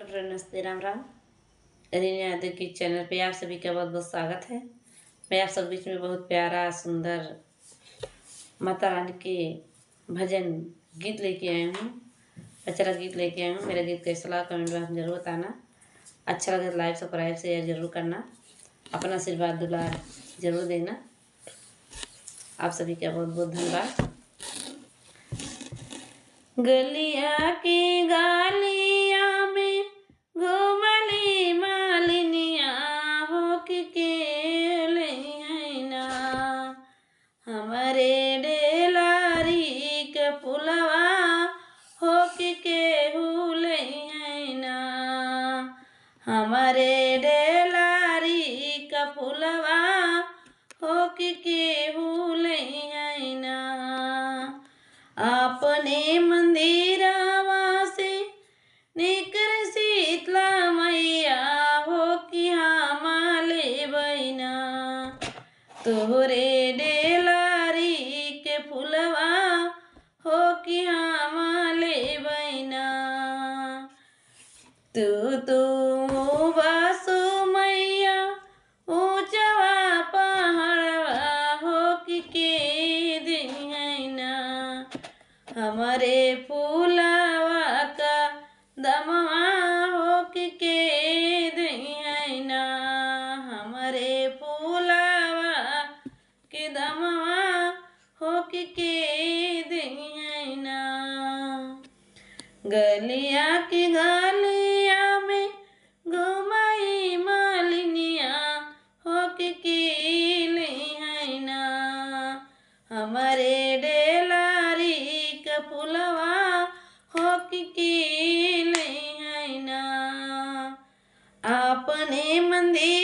Friend, नमस्ते, राम राम। रीना यादव की channel पे आप सभी का बहुत बहुत स्वागत है। मैं आप सब बीच में बहुत प्यारा सुंदर माता रानी के भजन गीत लेके आई हूँ, अचरा गीत लेके आई हूँ। मेरा गीत कैसा लगा कमेंट बॉक्स में जरूर बताना। अच्छा लगे तो लाइक सब्सक्राइब शेयर जरूर करना, अपना आशीर्वाद दुलार जरूर देना। आप सभी का बहुत बहुत धन्यवाद। गलिया की गालिया में घुमली मालिनिया हो के लैना, हमारे डेलारी के पुलवा हो के लैना, हमारे डेलारी का पुलवा हो के लैना। अपने मंदिरवा से निकर शीतला मैया हो कि हमारे बहिना, तोहरे डेलारी के फुलवा हो कि हमारे बहिना। तू बासु मैया ऊंचवा पहाड़वा हो कि दिहैना, हमारे फूलवा का दमवा हो के दिहैना, हमारे फूलवा के दमवा हो के दिहैना। गलिया की गलिया में घुमाई मालिनिया हो के लैना, हमारे डेलारी का पुलवा हो के लैना। अपने मंदिर